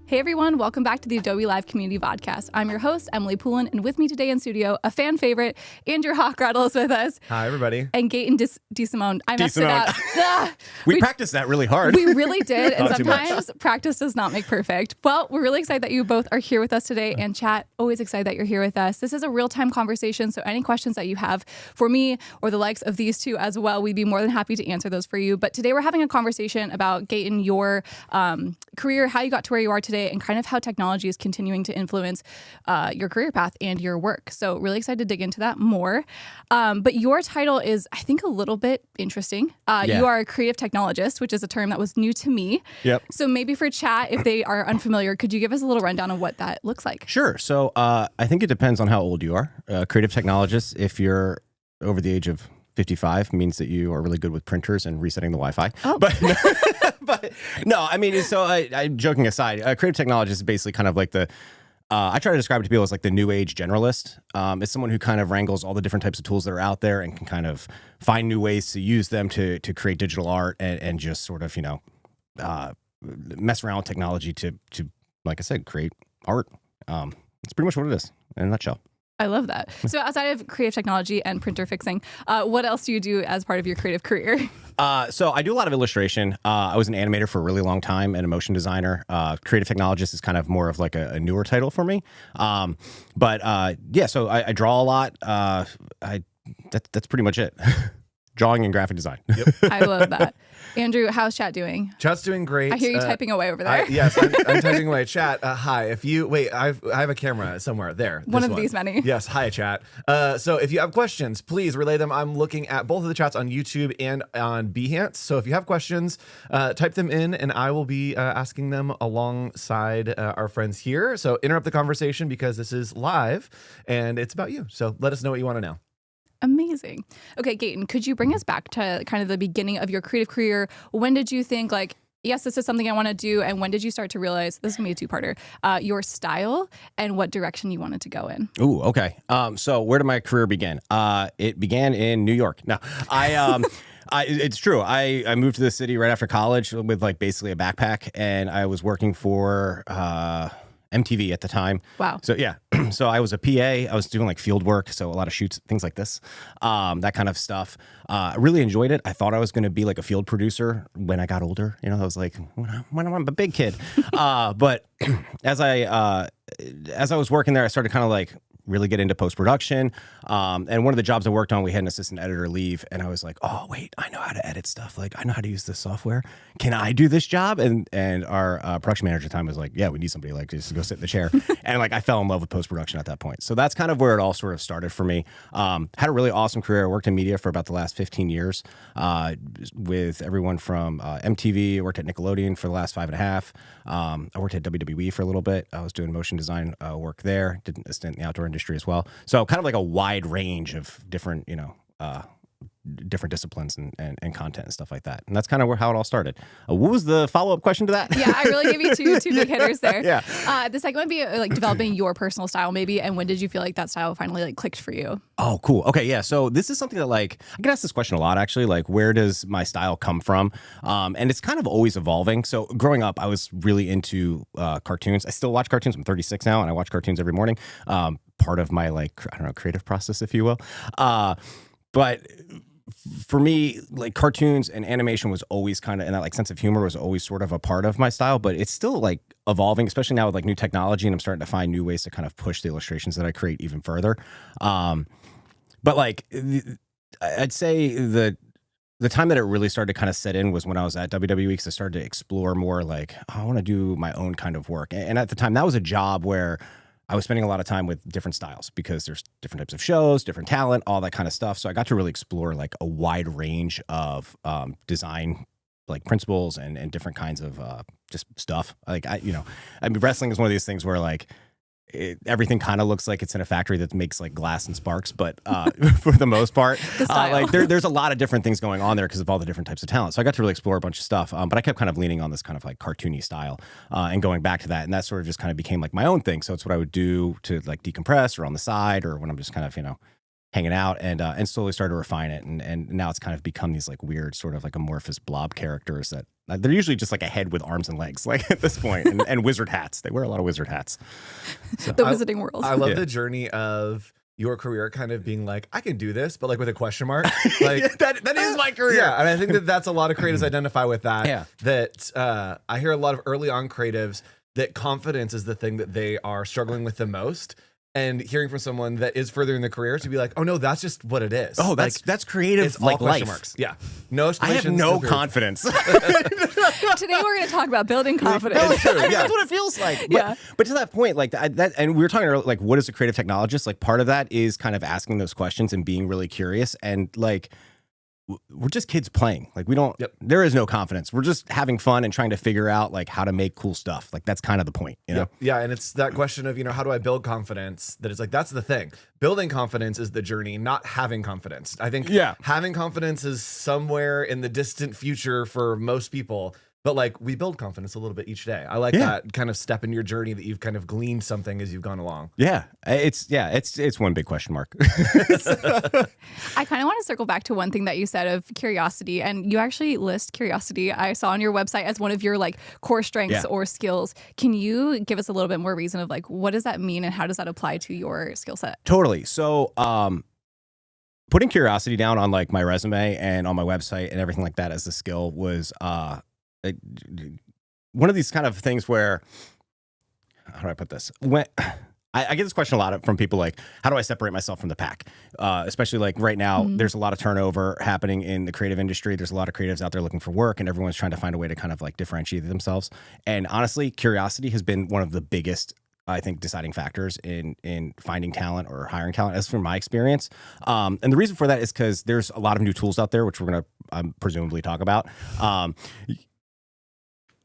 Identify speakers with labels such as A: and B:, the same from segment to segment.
A: Hey everyone, welcome back to the Adobe Live Community Podcast. I'm your host, Emily Poulin, and with me today in studio, a fan favorite, Andrew Hochradel is with us.
B: Hi, everybody.
A: And Gaetan DeSimone. I messed it up.
B: We practiced that really hard.
A: We really did, and
B: Not too much.
A: sometimes practice does not make perfect. Well, we're really excited that you both are here with us today, and chat, always excited that you're here with us. This is a real-time conversation, so any questions that you have for me or the likes of these two as well, we'd be more than happy to answer those for you. But today we're having a conversation about, Gaetan, your career, how you got to where you are today, and kind of how technology is continuing to influence your career path and your work. So really excited to dig into that more. But your title is, I think, a little bit interesting. You are a creative technologist, which is a term that was new to me.
B: Yep.
A: So maybe for chat, if they are unfamiliar, could you give us a little rundown of what that looks like?
B: Sure. So I think it depends on how old you are. Creative technologist, if you're over the age of 55, means that you are really good with printers and resetting the Wi-Fi.
A: Oh.
B: But no, I mean, so I joking aside, creative technologist is basically kind of like I try to describe it to people as like the new age generalist. It's someone who kind of wrangles all the different types of tools that are out there and can kind of find new ways to use them to create digital art and just sort of, mess around with technology to, like I said, create art. It's pretty much what it is in a nutshell.
A: I love that. So outside of creative technology and printer fixing, what else do you do as part of your creative career?
B: So I do a lot of illustration. I was an animator for a really long time and a motion designer. Creative technologist is kind of more of like a newer title for me. So I draw a lot. That's pretty much it. Drawing and graphic design.
C: Yep.
A: I love that. Andrew, how's chat doing?
C: Chat's doing great.
A: I hear you typing away over there.
C: Yes, I'm typing away. Chat, hi. If you wait, I have a camera somewhere there.
A: One of these many.
C: Yes, hi, chat. So if you have questions, please relay them. I'm looking at both of the chats on YouTube and on Behance. So if you have questions, type them in, and I will be asking them alongside our friends here. So interrupt the conversation because this is live and it's about you. So let us know what you want to know.
A: Amazing. Okay, Gaetan, could you bring us back to kind of the beginning of your creative career? When did you think, like, yes, this is something I want to do, and when did you start to realize, this is going to be a two-parter, your style and what direction you wanted to go in?
B: Ooh, okay. So where did my career begin? It began in New York. No, it's true. I moved to the city right after college with like basically a backpack, and I was working for MTV at the time.
A: Wow.
B: So yeah, so I was a PA. I was doing like field work, so a lot of shoots, things like this, that kind of stuff. I really enjoyed it. I thought I was going to be like a field producer when I got older. I was like, when I'm a big kid. But as I was working there, I started kind of like really get into post-production. And one of the jobs I worked on, we had an assistant editor leave, and I was like, oh, wait, I know how to edit stuff. Like, I know how to use this software. Can I do this job? And our production manager at the time was like, yeah, we need somebody like just to go sit in the chair. And like, I fell in love with post-production at that point. So that's kind of where it all sort of started for me. Had a really awesome career. I worked in media for about the last 15 years with everyone from MTV. I worked at Nickelodeon for the last 5.5. I worked at WWE for a little bit. I was doing motion design work there. Did a stint in the outdoor industry as well. So kind of like a wide range of different, different disciplines and content and stuff like that. And that's kind of how it all started. What was the follow-up question to that?
A: Yeah, I really gave you two big hitters there.
B: Yeah.
A: The second would be like developing your personal style maybe, and when did you feel like that style finally like clicked for you?
B: Oh, cool. Okay, yeah. So this is something that like, I get asked this question a lot actually, like where does my style come from? And it's kind of always evolving. So growing up, I was really into cartoons. I still watch cartoons. I'm 36 now and I watch cartoons every morning. Part of my like, I don't know, creative process, if you will. But for me, like cartoons and animation was always kind of, and that like sense of humor was always sort of a part of my style, but it's still like evolving, especially now with like new technology, and I'm starting to find new ways to kind of push the illustrations that I create even further. But like, I'd say the time that it really started to kind of set in was when I was at WWE, because I started to explore more like, oh, I want to do my own kind of work. And at the time, that was a job where I was spending a lot of time with different styles because there's different types of shows, different talent, all that kind of stuff. So I got to really explore like a wide range of design like principles and different kinds of just stuff. Like I mean, wrestling is one of these things where like everything kind of looks like it's in a factory that makes like glass and sparks, but for the most part, like there's a lot of different things going on there because of all the different types of talent. So I got to really explore a bunch of stuff, but I kept kind of leaning on this kind of like cartoony style and going back to that, and that sort of just kind of became like my own thing. So it's what I would do to like decompress or on the side or when I'm just kind of hanging out and slowly started to refine it. And now it's kind of become these like weird sort of like amorphous blob characters that they're usually just like a head with arms and legs, like at this point, and wizard hats. They wear a lot of wizard hats. So.
A: The Wizarding World.
C: I love the journey of your career kind of being like, I can do this, but like with a question mark. Like
B: that is my career.
C: Yeah, and I think that's a lot of creatives identify with that.
B: Yeah.
C: That I hear a lot of early on creatives that confidence is the thing that they are struggling with the most. And hearing from someone that is further in the career to be like, oh no, that's just what it is.
B: Oh, that's creative.
C: It's
B: like
C: all question
B: life.
C: marks. Yeah. No
B: I have
C: exclamations.
A: Today
B: no confidence.
A: we're going to talk about building confidence.
B: No, it's true. Yeah. That's what it feels like.
A: Yeah.
B: But to that point, like that, and we were talking earlier, like, what is a creative technologist? Like, part of that is kind of asking those questions and being really curious. And like, we're just kids playing. Like, we don't.
C: Yep.
B: There is no confidence. We're just having fun and trying to figure out like how to make cool stuff. Like, that's kind of the point, you know?
C: Yep. Yeah, and it's that question of, how do I build confidence? That it's like, that's the thing. Building confidence is the journey, not having confidence. I think having confidence is somewhere in the distant future for most people. But like, we build confidence a little bit each day. I like that kind of step in your journey that you've kind of gleaned something as you've gone along.
B: Yeah, it's one big question mark.
A: I kind of want to circle back to one thing that you said of curiosity, and you actually list curiosity, I saw on your website, as one of your like core strengths or skills. Can you give us a little bit more reason of like, what does that mean and how does that apply to your skill set?
B: Totally. So, putting curiosity down on like my resume and on my website and everything like that as a skill was one of these kind of things where, how do I put this? When I get this question a lot from people like, how do I separate myself from the pack? Especially like right now, there's a lot of turnover happening in the creative industry. There's a lot of creatives out there looking for work, and everyone's trying to find a way to kind of like differentiate themselves. And honestly, curiosity has been one of the biggest, I think, deciding factors in finding talent or hiring talent, as from my experience. And the reason for that is because there's a lot of new tools out there, which we're going to presumably talk about.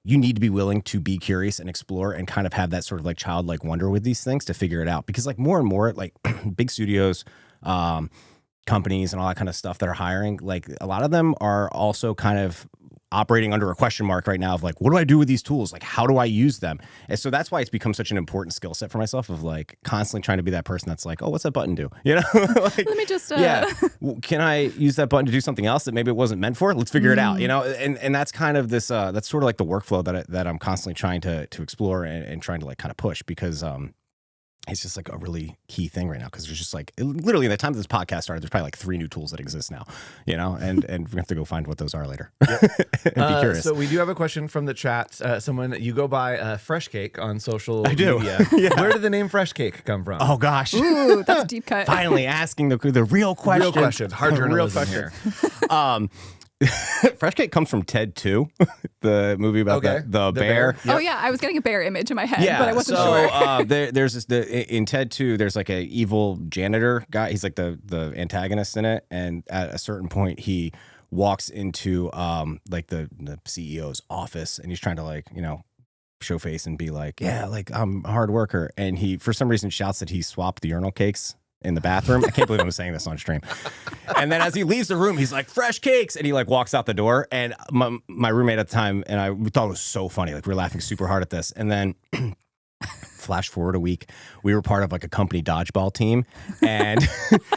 B: You need to be willing to be curious and explore and kind of have that sort of like childlike wonder with these things to figure it out. Because like more and more like big studios, companies and all that kind of stuff that are hiring, like a lot of them are also kind of operating under a question mark right now of like, what do I do with these tools? Like, how do I use them? And so that's why it's become such an important skill set for myself of like constantly trying to be that person that's like, oh, what's that button do? Like,
A: Let me just
B: can I use that button to do something else that maybe it wasn't meant for? Let's figure it out, and that's kind of this that's sort of like the workflow that I'm constantly trying to explore and trying to like kind of push, because it's just like a really key thing right now, because there's just like literally, in the time that this podcast started, there's probably like 3 new tools that exist now, and we're gonna have to go find what those are later. And be curious.
C: So we do have a question from the chat. Someone, you go by Fresh Cake on social
B: do.
C: media. Where did the name Fresh Cake come from?
B: Oh gosh,
A: Ooh, that's a deep cut.
B: Finally asking the real question.
C: Real questions. Hard journalism here.
B: Fresh Cake comes from Ted 2, the movie about the bear.
A: Oh yeah, I was getting a bear image in my head,
B: Yeah,
A: but I wasn't sure.
B: There's this in Ted 2. There's like a evil janitor guy. He's like the antagonist in it, and at a certain point, he walks into like the CEO's office, and he's trying to like show face and be like, yeah, like I'm a hard worker, and he for some reason shouts that he swapped the urinal cakes in the bathroom. I can't believe I'm saying this on stream. And then as he leaves the room, he's like, fresh cakes. And he like walks out the door. And my roommate at the time and we thought it was so funny. Like we were laughing super hard at this. And then flash forward a week, we were part of like a company dodgeball team. And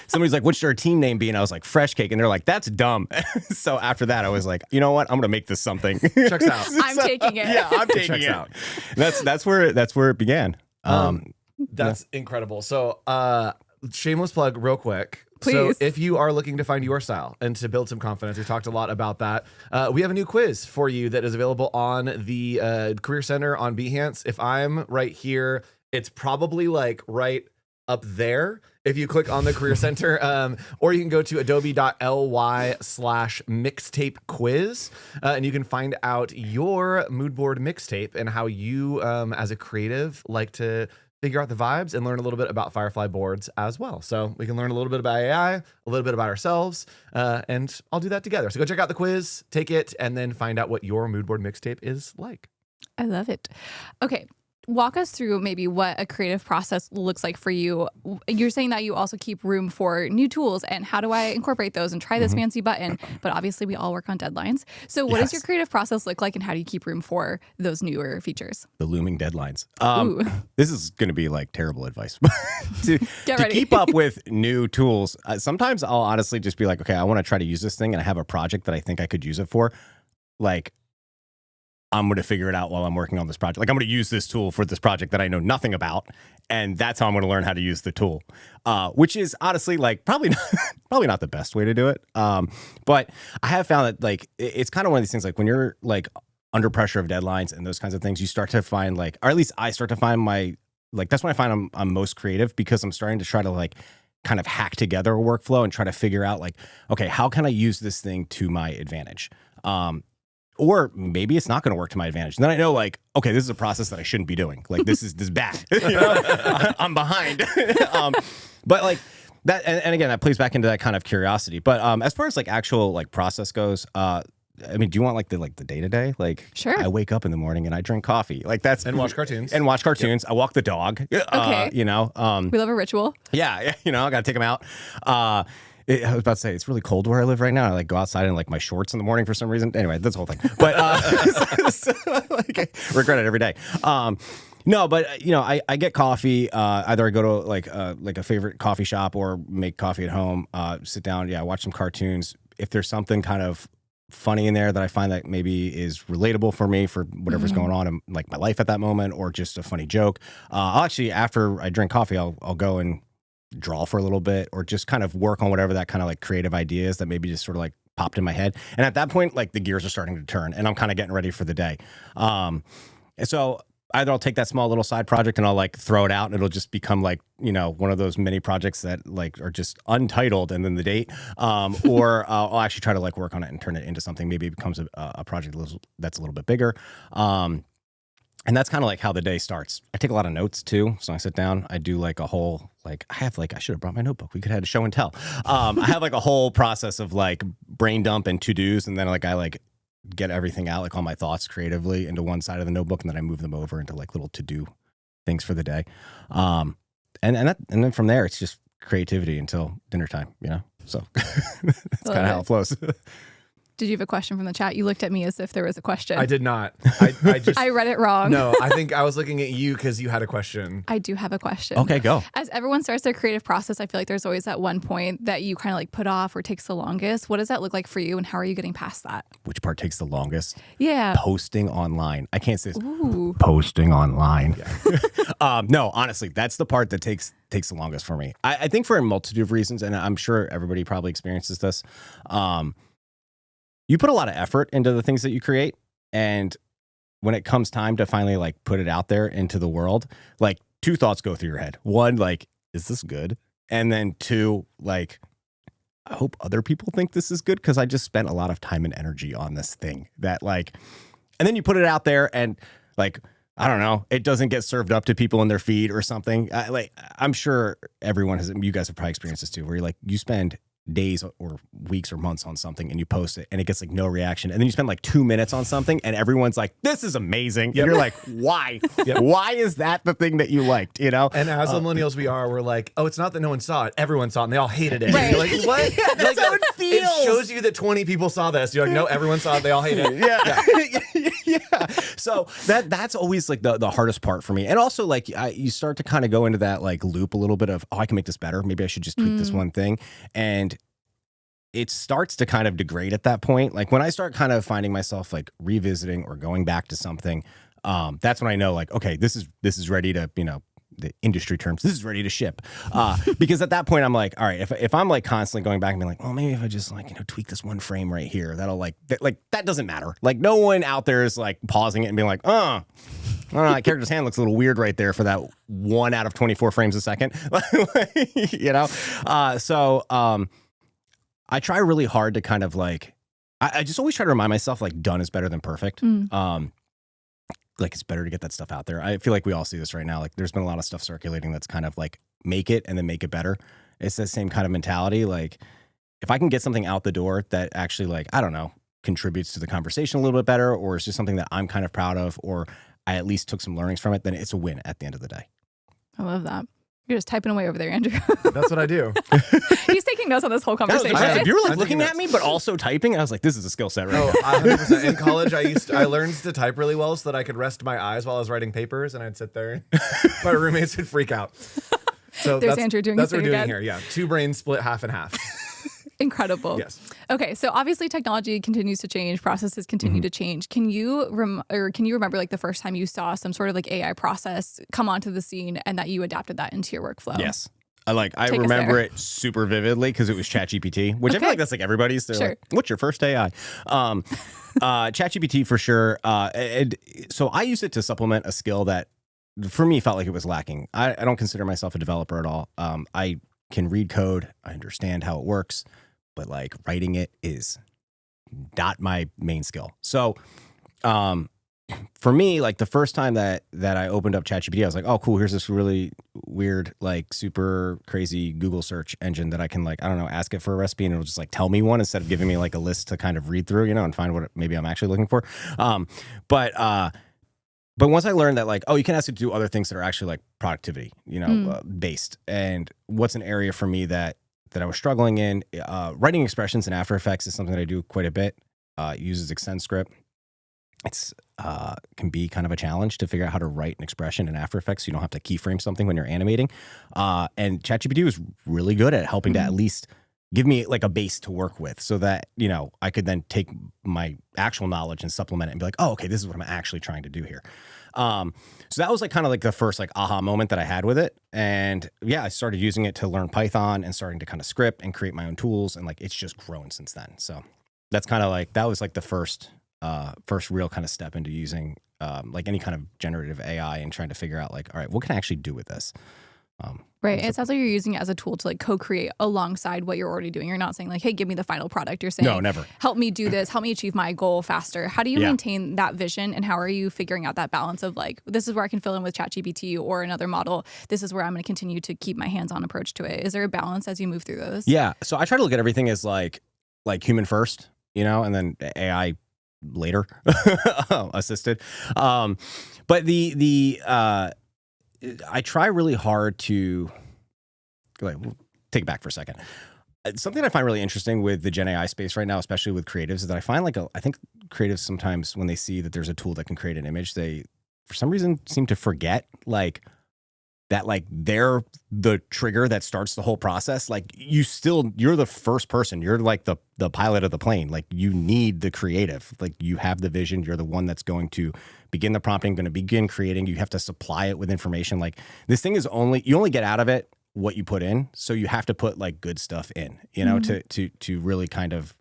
B: somebody's like, what's your team name be? And I was like, Fresh Cake. And they're like, that's dumb. So after that, I was like, you know what? I'm going to make this something.
C: Checks out.
A: I'm taking it.
B: Yeah, I'm taking it. Out. That's where it began.
C: That's incredible. So, shameless plug real quick.
A: Please.
C: So if you are looking to find your style and to build some confidence, we talked a lot about that. We have a new quiz for you that is available on the Career Center on Behance. If I'm right here, it's probably like right up there if you click on the Career Center, or you can go to adobe.ly/mixtape quiz, and you can find out your mood board mixtape and how you, as a creative, like to figure out the vibes and learn a little bit about Firefly boards as well. So we can learn a little bit about AI, a little bit about ourselves, and I'll do that together. So go check out the quiz, take it, and then find out what your mood board mixtape is like.
A: I love it. Okay. walk us through maybe what a creative process looks like for you. You're saying that you also keep room for new tools and how do I incorporate those and try this fancy button? But obviously we all work on deadlines. So what does your creative process look like and how do you keep room for those newer features?
B: The looming deadlines. This is going to be like terrible advice. to keep up with new tools, sometimes I'll honestly just be like, okay, I want to try to use this thing and I have a project that I think I could use it for. Like, I'm going to figure it out while I'm working on this project. Like, I'm going to use this tool for this project that I know nothing about. And that's how I'm going to learn how to use the tool, which is honestly like probably not the best way to do it. But I have found that like, it's kind of one of these things, like when you're like under pressure of deadlines and those kinds of things, you start to find like, or at least I start to find that's when I find I'm most creative, because I'm starting to try to like kind of hack together a workflow and try to figure out like, okay, how can I use this thing to my advantage? Or maybe it's not going to work to my advantage. And then I know, like, okay, this is a process that I shouldn't be doing. Like, this is bad. You know? I'm behind. But like that, and again, that plays back into that kind of curiosity. But as far as like actual like process goes, I mean, do you want like the day to day? Like,
A: sure.
B: I wake up in the morning and I drink coffee. Like that's
C: and watch cartoons.
B: Yep. I walk the dog.
A: Okay.
B: You know,
A: we love a ritual.
B: Yeah. You know, I got to take him out. I was about to say, it's really cold where I live right now. I like go outside in like my shorts in the morning for some reason. Anyway, that's the whole thing. But like, I regret it every day. No, but you know, I get coffee. Either I go to like a favorite coffee shop or make coffee at home. Sit down, watch some cartoons. If there's something kind of funny in there that I find that maybe is relatable for me for whatever's going on in like my life at that moment, or just a funny joke, I'll actually, after I drink coffee, I'll go and draw for a little bit, or just kind of work on whatever that kind of like creative idea is that maybe just sort of like popped in my head. And at that point, like the gears are starting to turn and I'm kind of getting ready for the day. And so either I'll take that small little side project and I'll like throw it out and it'll just become like, you know, one of those mini projects that like are just untitled and then the date, or I'll actually try to like work on it and turn it into something. Maybe it becomes a project that's a little bit bigger. And that's kind of like how the day starts. I take a lot of notes too. So I sit down, I do like a whole, like I should have brought my notebook. We could have had a show and tell. I have like a whole process of like brain dump and to-dos. And then like I like get everything out, like all my thoughts creatively into one side of the notebook. And then I move them over into like little to-do things for the day. And then from there, it's just creativity until dinner time, you know? So that's kind of how it flows.
A: Did you have a question from the chat? You looked at me as if there was a question.
C: I did not. I just
A: I read it wrong.
C: No, I think I was looking at you because you had a question.
A: I do have a question.
B: Okay, go.
A: As everyone starts their creative process, I feel like there's always that one point that you kind of like put off or takes the longest. What does that look like for you and how are you getting past that?
B: Which part takes the longest?
A: Yeah.
B: Posting online. I can't say this.
A: Ooh.
B: Posting online. Yeah. No, honestly, that's the part that takes the longest for me. I think for a multitude of reasons, and I'm sure everybody probably experiences this. You put a lot of effort into the things that you create. And when it comes time to finally like put it out there into the world, like two thoughts go through your head. One, like, is this good? And then two, like, I hope other people think this is good because I just spent a lot of time and energy on this thing that like, and then you put it out there and like, I don't know, it doesn't get served up to people in their feed or something. I'm sure you guys have probably experienced this too, where you're like, you spend days or weeks or months on something and you post it and it gets like no reaction. And then you spend like 2 minutes on something and everyone's like, this is amazing. Yep. And you're like, why? Yep. Why is that the thing that you liked, you know?
C: And as millennials we are, we're like, oh, it's not that no one saw it. Everyone saw it and they all hated it.
A: Right.
C: You're like, what?
B: Yeah, that's how it feels.
C: It shows you that 20 people saw this. You're like, no, everyone saw it. They all hate it.
B: Yeah. So that's always like the hardest part for me. And also like you start to kind of go into that like loop a little bit of, oh, I can make this better. Maybe I should just tweak this one thing. And it starts to kind of degrade at that point. Like when I start kind of finding myself like revisiting or going back to something, that's when I know like, okay, this is ready to, you know, the industry terms, this is ready to ship. Because at that point I'm like, all right, if I'm like constantly going back and being like, well, maybe if I just like, you know, tweak this one frame right here, that'll like that doesn't matter. Like no one out there is like pausing it and being like, I don't know, that character's hand looks a little weird right there for that 1 out of 24 frames a second. You know? I try really hard to kind of like, I just always try to remind myself like done is better than perfect. Like it's better to get that stuff out there. I feel like we all see this right now. Like there's been a lot of stuff circulating that's kind of like make it and then make it better. It's the same kind of mentality. Like if I can get something out the door that actually like, I don't know, contributes to the conversation a little bit better, or it's just something that I'm kind of proud of, or I at least took some learnings from it, then it's a win at the end of the day.
A: I love that. You're just typing away over there, Andrew.
C: That's what I do.
A: He's taking notes on this whole
B: That was
A: conversation.
B: impressive. You were like
C: I'm
B: looking
C: taking
B: at me, but also typing. And I was like, this is a skill set right
C: Oh,
B: now.
C: 100%. In college, I learned to type really well so that I could rest my eyes while I was writing papers, and I'd sit there. My roommates would freak out. So
A: There's Andrew doing
C: that's
A: his
C: what we're
A: thing
C: doing
A: again.
C: here. Yeah, 2 brains split half and half.
A: Incredible.
C: Yes.
A: Okay, so obviously technology continues to change, processes continue to change. Can you remember like the first time you saw some sort of like AI process come onto the scene and that you adapted that into your workflow?
B: Yes. I
A: Take us
B: remember
A: there.
B: it super vividly because it was ChatGPT, which I
A: Okay.
B: feel like that's like everybody's. They're
A: Sure.
B: like, what's your first AI? ChatGPT for sure. So I use it to supplement a skill that for me felt like it was lacking. I don't consider myself a developer at all. I can read code. I understand how it works, but like writing it is not my main skill. So, for me, like the first time that I opened up ChatGPT, I was like, oh, cool. Here's this really weird, like super crazy Google search engine that I can like, I don't know, ask it for a recipe and it'll just like tell me one instead of giving me like a list to kind of read through, and find what maybe I'm actually looking for. But once I learned that like, oh, you can ask it to do other things that are actually like productivity, based. And what's an area for me that I was struggling in, writing expressions in After Effects is something that I do quite a bit. It uses Extend Script. It's can be kind of a challenge to figure out how to write an expression in After Effects so you don't have to keyframe something when you're animating. And ChatGPT was really good at helping to at least give me like a base to work with so that, I could then take my actual knowledge and supplement it and be like, oh, okay, this is what I'm actually trying to do here. So that was like kind of like the first like aha moment that I had with it. And yeah, I started using it to learn Python and starting to kind of script and create my own tools. And like, it's just grown since then. So that's kind of like, that was like the first real kind of step into using like any kind of generative AI and trying to figure out like, all right, what can I actually do with this?
A: Right. It sounds like you're using it as a tool to like co-create alongside what you're already doing. You're not saying like, hey, give me the final product. You're saying,
B: No, never.
A: Help me do this. Help me achieve my goal faster. How do you maintain that vision? And how are you figuring out that balance of like, this is where I can fill in with ChatGPT or another model. This is where I'm going to continue to keep my hands-on approach to it. Is there a balance as you move through those?
B: Yeah. So I try to look at everything as like human first, and then AI later assisted. But I try really hard to take it back for a second. Something I find really interesting with the Gen AI space right now, especially with creatives, is that I find I think creatives sometimes when they see that there's a tool that can create an image, they for some reason seem to forget that they're the trigger that starts the whole process. Like you're the first person. You're like the pilot of the plane. Like you need the creative. Like you have the vision. You're the one that's going to begin the prompting, going to begin creating. You have to supply it with information. Like this thing is you only get out of it what you put in. So you have to put like good stuff in, to really kind of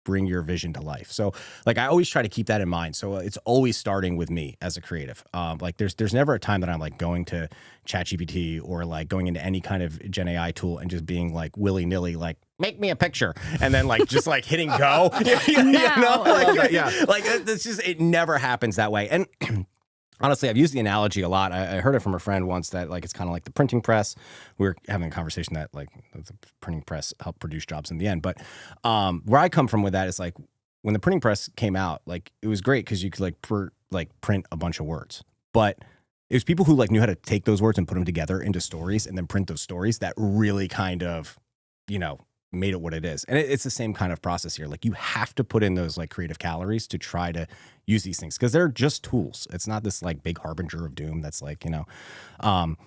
B: bring your vision to life. So like I always try to keep that in mind. So it's always starting with me as a creative. Like there's never a time that I'm like going to ChatGPT or like going into any kind of Gen AI tool and just being like willy-nilly like make me a picture and then like just like hitting go. Like it's just it never happens that way. And honestly, I've used the analogy a lot. I heard it from a friend once that like it's kind of like the printing press. We were having a conversation that like the printing press helped produce jobs in the end. But where I come from with that is like when the printing press came out, like it was great because you could print a bunch of words. But it was people who like knew how to take those words and put them together into stories and then print those stories that really kind of, made it what it is. And it's the same kind of process here. Like you have to put in those like creative calories to try to use these things because they're just tools. It's not this like big harbinger of doom that's like, gonna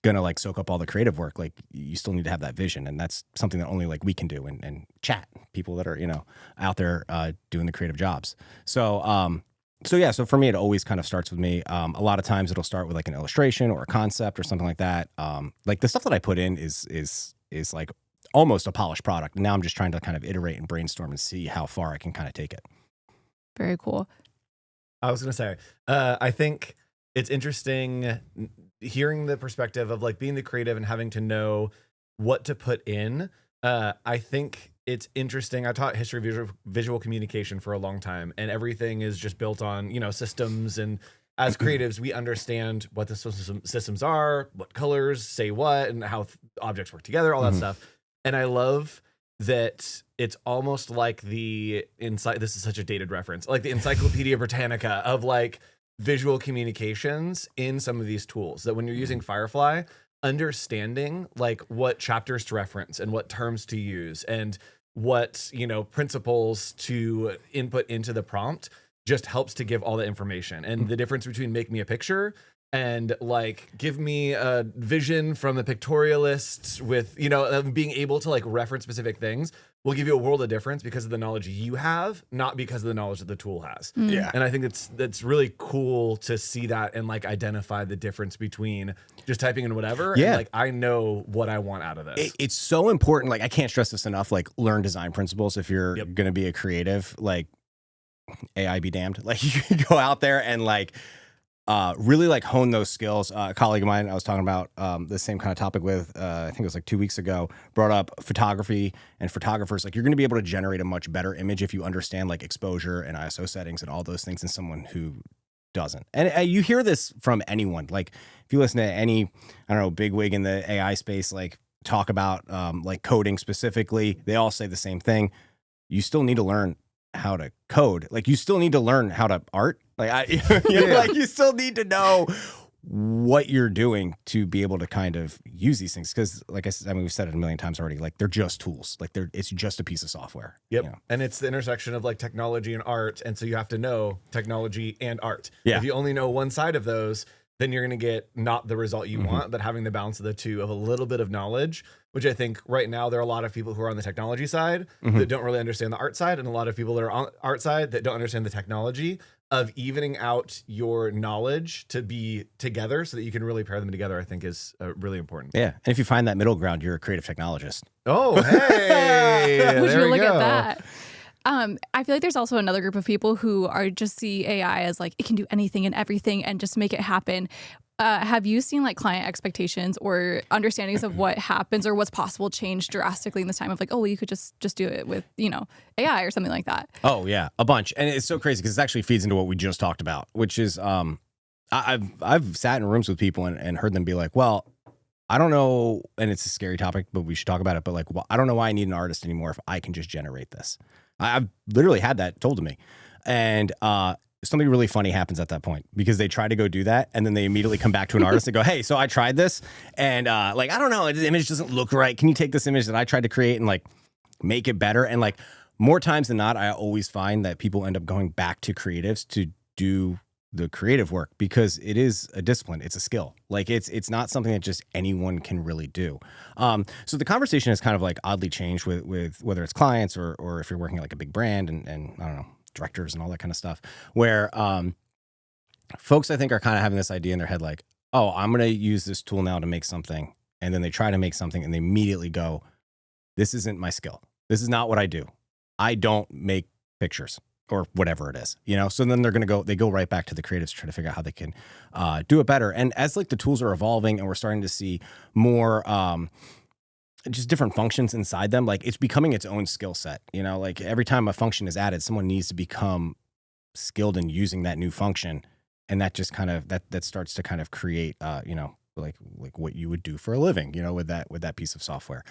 B: like soak up all the creative work. Like you still need to have that vision. And that's something that only like we can do and chat people that are, out there doing the creative jobs. So for me, it always kind of starts with me. A lot of times it'll start with like an illustration or a concept or something like that. Like the stuff that I put in is like almost a polished product. And now I'm just trying to kind of iterate and brainstorm and see how far I can kind of take it.
A: Very cool.
C: I was going to say, I think it's interesting hearing the perspective of like being the creative and having to know what to put in. I think it's interesting. I taught history of visual communication for a long time, and everything is just built on, systems. And as creatives, we understand what the systems are, what colors say what, and how objects work together, all that stuff. And I love that it's almost like this is such a dated reference, like the Encyclopedia Britannica of like visual communications in some of these tools, that when you're using Firefly, understanding like what chapters to reference and what terms to use and what, principles to input into the prompt just helps to give all the information. And the difference between make me a picture and like give me a vision from the pictorialist with, being able to like reference specific things will give you a world of difference because of the knowledge you have, not because of the knowledge that the tool has.
B: Yeah.
C: And I think that's really cool to see that and like identify the difference between just typing in whatever and like I know what I want out of this.
B: It's so important. Like I can't stress this enough. Like learn design principles if you're going to be a creative. Like AI be damned. Like you can go out there and like really like hone those skills. A colleague of mine I was talking about the same kind of topic with, I think it was like 2 weeks ago, brought up photography and photographers. Like you're going to be able to generate a much better image if you understand like exposure and ISO settings and all those things than someone who doesn't. And you hear this from anyone. Like if you listen to any, I don't know, bigwig in the AI space, like talk about like coding specifically, they all say the same thing. You still need to learn how to code. Like you still need to learn how to art. Like like you still need to know what you're doing to be able to kind of use these things. Cause like I said, I mean, we've said it a million times already, like they're just tools. Like it's just a piece of software.
C: Yep. And it's the intersection of like technology and art. And so you have to know technology and art.
B: Yeah.
C: If you only know one side of those, then you're going to get not the result you want, but having the balance of the two of a little bit of knowledge, which I think right now there are a lot of people who are on the technology side that don't really understand the art side, and a lot of people that are on the art side that don't understand the technology, of evening out your knowledge to be together so that you can really pair them together, I think is really important.
B: Yeah. And if you find that middle ground, you're a creative technologist.
C: Oh, hey.
A: Would
C: there
A: you
C: we
A: look
C: go.
A: at that? I feel like there's also another group of people who are just see AI as like it can do anything and everything and just make it happen. Have you seen like client expectations or understandings of what happens or what's possible change drastically in this time of like, oh, well, you could just do it with, AI or something like that?
B: Oh yeah, a bunch. And it's so crazy because it actually feeds into what we just talked about, which is I've sat in rooms with people and heard them be like, well, I don't know, and it's a scary topic, but we should talk about it. But like, well, I don't know why I need an artist anymore if I can just generate this. I've literally had that told to me. And something really funny happens at that point because they try to go do that. And then they immediately come back to an artist and go, hey, so I tried this. And like, I don't know, the image doesn't look right. Can you take this image that I tried to create and like make it better? And like more times than not, I always find that people end up going back to creatives to do the creative work because it is a discipline. It's a skill. Like it's not something that just anyone can really do. So the conversation has kind of like oddly changed with whether it's clients or if you're working at like a big brand and I don't know, directors and all that kind of stuff where folks I think are kind of having this idea in their head like, oh, I'm going to use this tool now to make something. And then they try to make something and they immediately go, this isn't my skill. This is not what I do. I don't make pictures. Or whatever it is, So then they go right back to the creatives to try to figure out how they can do it better. And as like the tools are evolving and we're starting to see more just different functions inside them, like it's becoming its own skill set. Like every time a function is added, someone needs to become skilled in using that new function, and that just kind of that starts to kind of create like what you would do for a living, with that piece of software.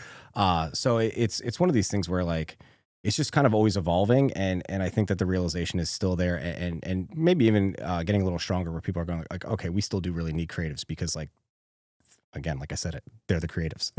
B: So it's one of these things where like. It's just kind of always evolving, and I think that the realization is still there, and maybe even getting a little stronger, where people are going like, okay, we still do really need creatives because, like, again, like I said, they're the creatives,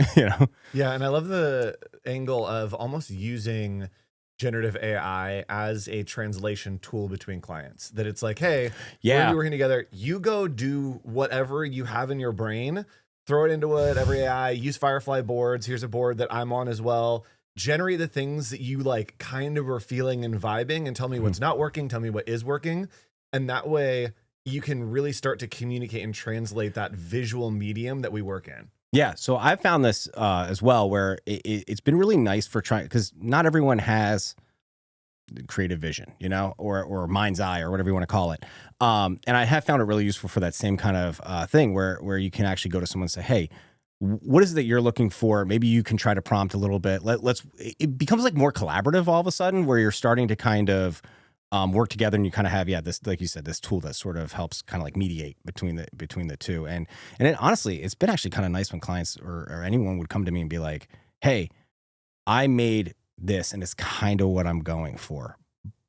C: Yeah, and I love the angle of almost using generative AI as a translation tool between clients. That it's like, hey, we're gonna be working together. You go do whatever you have in your brain, throw it into whatever AI. Use Firefly boards. Here's a board that I'm on as well. Generate the things that you like kind of are feeling and vibing and tell me what's not working, tell me what is working. And that way you can really start to communicate and translate that visual medium that we work in.
B: Yeah. So I've found this as well, where it's been really nice for trying, because not everyone has creative vision, or mind's eye or whatever you want to call it. And I have found it really useful for that same kind of thing where you can actually go to someone and say, hey, what is it that you're looking for? Maybe you can try to prompt a little bit. It becomes like more collaborative all of a sudden, where you're starting to kind of work together, and you kind of have, this, like you said, this tool that sort of helps kind of like mediate between the two. And honestly, it's been actually kind of nice when clients or anyone would come to me and be like, hey, I made this and it's kind of what I'm going for,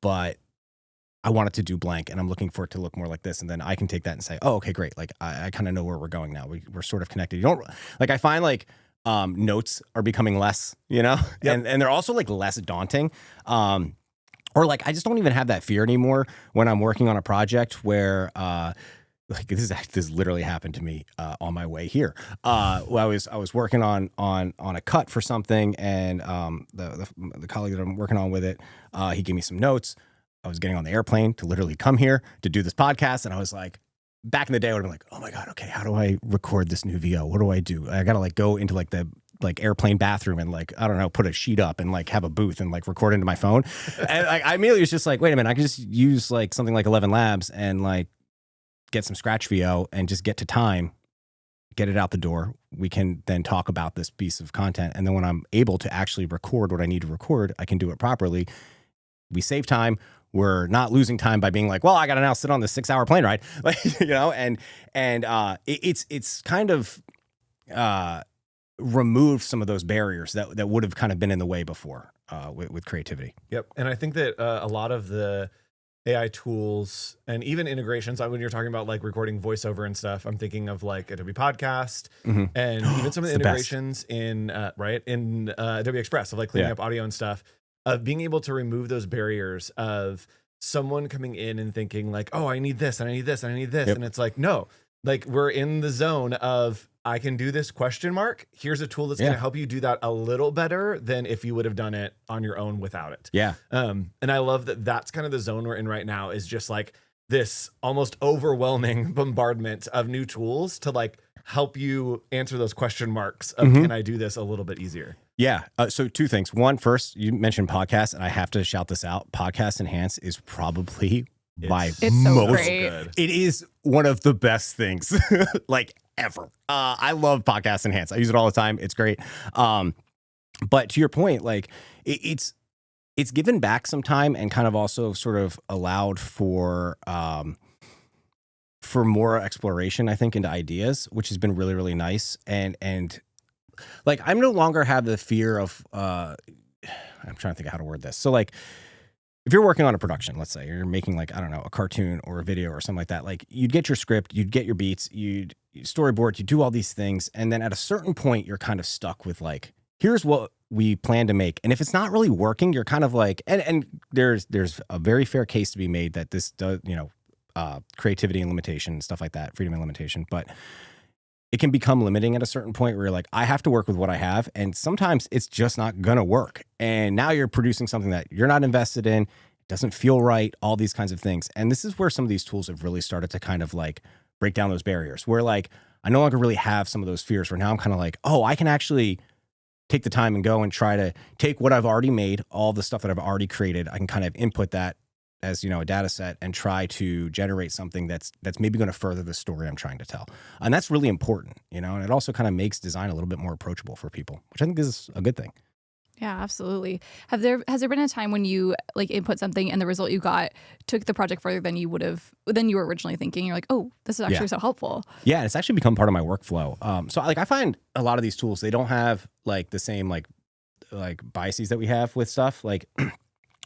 B: but I want it to do blank and I'm looking for it to look more like this. And then I can take that and say, oh, okay, great. Like I kind of know where we're going now. We're sort of connected. You don't like, I find like notes are becoming less, and they're also like less daunting. Or like, I just don't even have that fear anymore when I'm working on a project where, like this literally happened to me on my way here. Well, I was working on a cut for something, and the colleague that I'm working on with it, he gave me some notes. I was getting on the airplane to literally come here to do this podcast, and I was like, back in the day, I would have been like, oh my god, okay, how do I record this new VO? What do I do? I gotta like go into like the airplane bathroom and like, I don't know, put a sheet up and like have a booth and like record into my phone. And like, I immediately was just like, wait a minute, I can just use like something like 11 Labs and like get some scratch VO and just get to time, get it out the door. We can then talk about this piece of content. And then when I'm able to actually record what I need to record, I can do it properly. We save time. We're not losing time by being like, well, I got to now sit on this 6-hour plane ride, like, and it's kind of removed some of those barriers that would have kind of been in the way before with creativity.
C: Yep. And I think that a lot of the AI tools and even integrations, when you're talking about like recording voiceover and stuff, I'm thinking of like Adobe Podcast and even some of the integrations in Adobe Express of like cleaning up audio and stuff, of being able to remove those barriers of someone coming in and thinking like, oh, I need this and I need this and I need this. Yep. And it's like, no, like we're in the zone of, I can do this ? Here's a tool that's going to help you do that a little better than if you would have done it on your own without it.
B: Yeah.
C: And I love that that's kind of the zone we're in right now, is just like this almost overwhelming bombardment of new tools to like help you answer those question marks of can I do this a little bit easier?
B: Yeah. So 2 things. One, first, you mentioned podcasts, and I have to shout this out. Podcast Enhance is probably
A: it's so great.
C: Good.
B: It is one of the best things like ever. I love Podcast Enhance. I use it all the time. It's great. But to your point, like it's given back some time and kind of also sort of allowed for more exploration, I think, into ideas, which has been really, really nice. And like, I'm no longer have the fear of, I'm trying to think of how to word this. So like, if you're working on a production, let's say you're making like, I don't know, a cartoon or a video or something like that, like you'd get your script, you'd get your beats, you'd storyboard, you do all these things. And then at a certain point, you're kind of stuck with like, here's what we plan to make. And if it's not really working, you're kind of like, and there's a very fair case to be made that this does, creativity and limitation, stuff like that, freedom and limitation. But it can become limiting at a certain point where you're like, I have to work with what I have. And sometimes it's just not going to work. And now you're producing something that you're not invested in. It doesn't feel right, all these kinds of things. And this is where some of these tools have really started to kind of like break down those barriers, where like, I no longer really have some of those fears, where now I'm kind of like, oh, I can actually take the time and go and try to take what I've already made, all the stuff that I've already created. I can kind of input that as, a data set and try to generate something that's maybe going to further the story I'm trying to tell. And that's really important, and it also kind of makes design a little bit more approachable for people, which I think is a good thing.
A: Yeah, absolutely. Has there been a time when you like input something and the result you got took the project further than you were originally thinking? You're like, oh, this is actually so helpful.
B: Yeah, and it's actually become part of my workflow. So like I find a lot of these tools, they don't have like the same like biases that we have with stuff. Like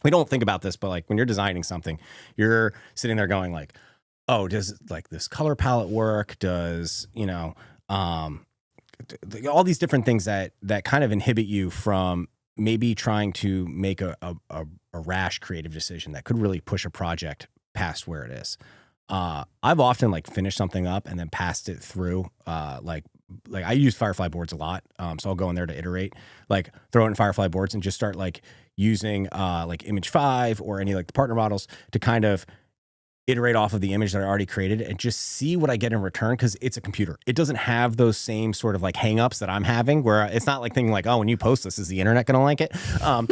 B: we don't think about this, but like when you're designing something, you're sitting there going like, oh, does like this color palette work? Does, all these different things that kind of inhibit you from maybe trying to make a rash creative decision that could really push a project past where it is. I've often like finished something up and then passed it through. Like I use Firefly boards a lot. So I'll go in there to iterate, like throw it in Firefly boards and just start like using like Image 5 or any like the partner models to kind of iterate off of the image that I already created and just see what I get in return, because it's a computer. It doesn't have those same sort of like hangups that I'm having, where it's not like thinking like, oh, when you post this, is the internet gonna like it?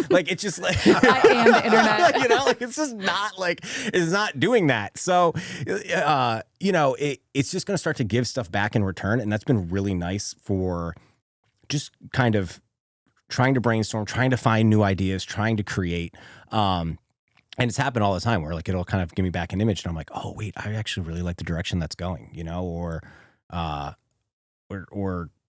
B: Like it's just like
A: I am the internet.
B: like it's just not like, it's not doing that. So it's just gonna start to give stuff back in return, and that's been really nice for just kind of trying to brainstorm, trying to find new ideas, trying to create. And it's happened all the time where like it'll kind of give me back an image and I'm like, oh wait, I actually really like the direction that's going, or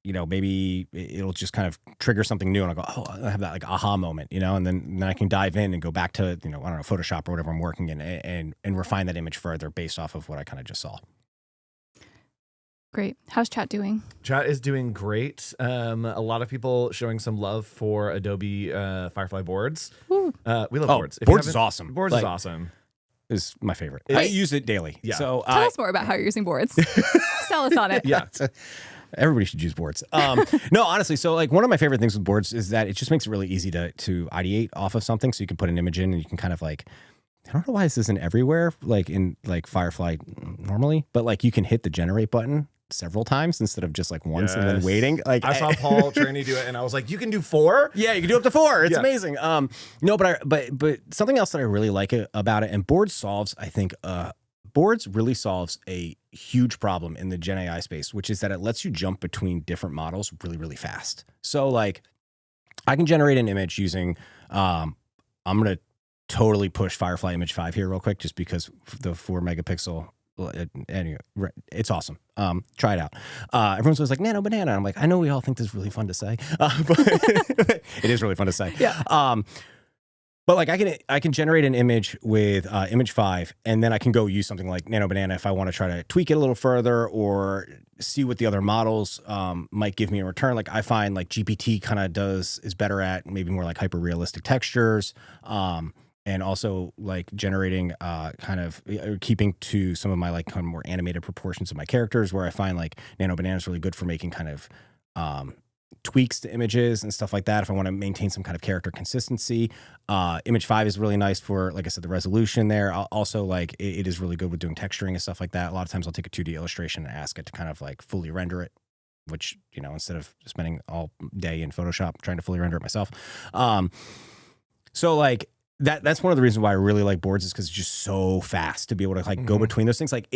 B: maybe it'll just kind of trigger something new, and I'll go, oh, I have that like aha moment, and then I can dive in and go back to, I don't know, Photoshop or whatever I'm working in, and refine that image further based off of what I kind of just saw.
A: Great. How's chat doing?
C: Chat is doing great. A lot of people showing some love for Adobe Firefly boards. We love boards.
B: Boards is awesome.
C: Boards is awesome.
B: Is my favorite. I use it daily.
C: Yeah.
B: So
A: Tell us more about how you're using boards. Sell us on it.
C: Yeah.
B: Everybody should use boards. No, honestly. So like one of my favorite things with boards is that it just makes it really easy to ideate off of something. So you can put an image in and you can kind of like, I don't know why this isn't everywhere, like in like Firefly normally, but like you can hit the generate button several times instead of just like once and then waiting. Like
C: I saw Paul Trini do it, and I was like, "You can do 4?"
B: Yeah, you can do up to 4. It's amazing. No, but something else that I really like about it, and boards solves, I think, boards really solves a huge problem in the Gen AI space, which is that it lets you jump between different models really, really fast. So like, I can generate an image using, I'm gonna totally push Firefly Image 5 here real quick, just because the 4 megapixel. Anyway, it's awesome. Try it out. Everyone's always like nano banana. I'm like, I know we all think this is really fun to say, but it is really fun to say.
A: Yeah.
B: But like I can generate an image with Image 5, and then I can go use something like Nano Banana if I want to try to tweak it a little further or see what the other models might give me in return. Like I find like GPT kind of is better at maybe more like hyper realistic textures. And also like generating kind of keeping to some of my like kind of more animated proportions of my characters, where I find like Nano Banana is really good for making kind of tweaks to images and stuff like that. If I want to maintain some kind of character consistency, Image 5 is really nice for, like I said, the resolution there. Also, like it is really good with doing texturing and stuff like that. A lot of times I'll take a 2D illustration and ask it to kind of like fully render it, which, instead of spending all day in Photoshop trying to fully render it myself. So like, that's one of the reasons why I really like boards, is because it's just so fast to be able to like go between those things. Like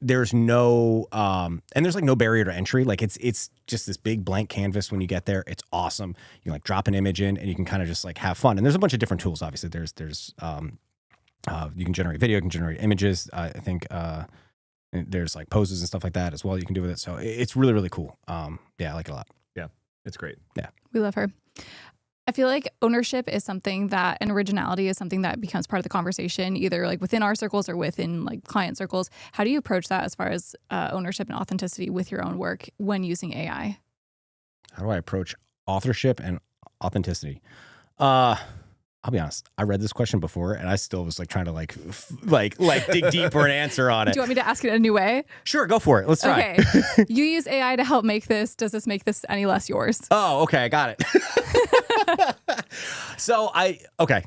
B: there's no and there's like no barrier to entry. Like it's just this big blank canvas when you get there. It's awesome. You can like drop an image in and you can kind of just like have fun. And there's a bunch of different tools. Obviously, there's you can generate video, you can generate images. I think there's like poses and stuff like that as well you can do with it. So it's really, really cool. Yeah, I like it a lot.
C: Yeah, it's great.
B: Yeah,
A: we love her. I feel like ownership is something that, and originality is something that becomes part of the conversation, either like within our circles or within like client circles. How do you approach that as far as ownership and authenticity with your own work when using AI?
B: How do I approach authorship and authenticity? I'll be honest. I read this question before, and I still was like trying to like dig deep for an answer on it.
A: Do you want me to ask it in a new way?
B: Sure, go for it. Let's try.
A: Okay. You use AI to help make this. Does this make this any less yours?
B: Oh, okay. I got it. So okay.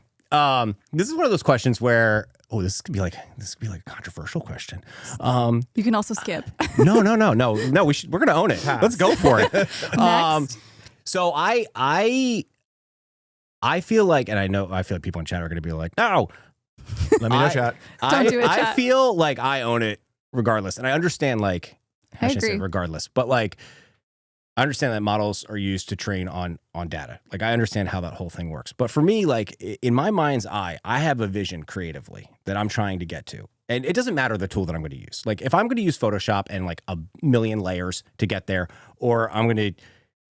B: This is one of those questions where, this could be like a controversial question.
A: You can also skip.
B: No. We're gonna own it. Let's go for it.
A: Next.
B: So I feel like, and I feel like people in chat are going to be like, no.
C: Let me know, chat.
A: Don't do it, chat.
B: I feel like I own it regardless. And I understand, like, I shouldn't say regardless, but like, I understand that models are used to train on data. Like, I understand how that whole thing works. But for me, like, in my mind's eye, I have a vision creatively that I'm trying to get to. And it doesn't matter the tool that I'm going to use. Like, if I'm going to use Photoshop and like a million layers to get there, or I'm going to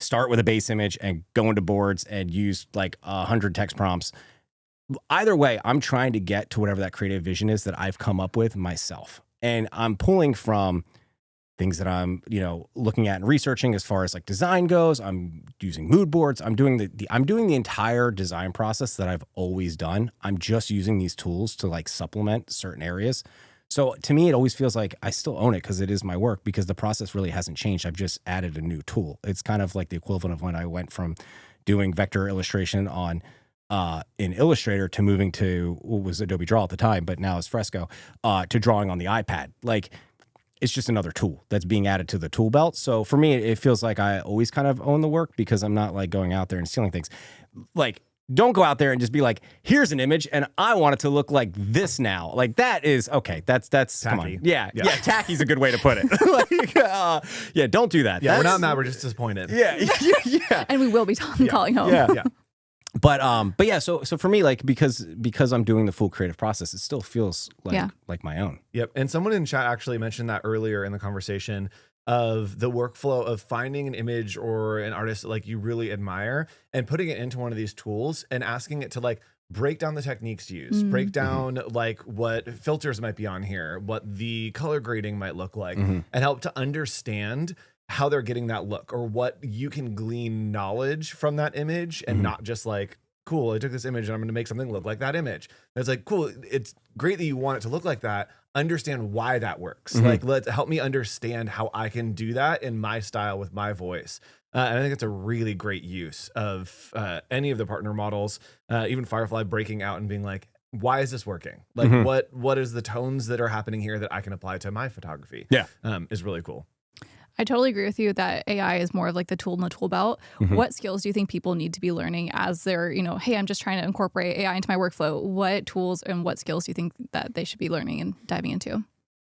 B: start with a base image and go into boards and use like 100 text prompts. Either way, I'm trying to get to whatever that creative vision is that I've come up with myself. And I'm pulling from things that I'm, looking at and researching as far as like design goes. I'm using mood boards. I'm doing the entire design process that I've always done. I'm just using these tools to like supplement certain areas. So to me, it always feels like I still own it because it is my work, because the process really hasn't changed. I've just added a new tool. It's kind of like the equivalent of when I went from doing vector illustration on in Illustrator to moving to what was Adobe Draw at the time, but now it's Fresco, to drawing on the iPad. Like, it's just another tool that's being added to the tool belt. So for me, it feels like I always kind of own the work, because I'm not like going out there and stealing things. Like, don't go out there and just be like, here's an image and I want it to look like this now. Like, that is, okay, that's
C: tacky.
B: Come on. Yeah, tacky's a good way to put it. Like, don't do that.
C: Yeah, we're not mad, we're just disappointed.
B: Yeah.
A: And we will be calling home.
B: Yeah. But yeah, so for me, like, because I'm doing the full creative process, it still feels like my own.
C: Yep. And someone in chat actually mentioned that earlier in the conversation. of the workflow of finding an image or an artist that like you really admire and putting it into one of these tools and asking it to like break down the techniques to use, break down like what filters might be on here, what the color grading might look like, and help to understand how they're getting that look or what you can glean knowledge from that image and not just like, cool, I took this image and I'm going to make something look like that image. And it's like, cool, it's great that you want it to look like that. Understand why that works. Like, help me understand how I can do that in my style with my voice. And I think it's a really great use of any of the partner models, even Firefly breaking out and being like, why is this working? Like, what is the tones that are happening here that I can apply to my photography?
B: Yeah.
C: Is really cool.
A: I totally agree with you that AI is more of like the tool in the tool belt. What skills do you think people need to be learning as they're, hey, I'm just trying to incorporate AI into my workflow? What tools and what skills do you think that they should be learning and diving into?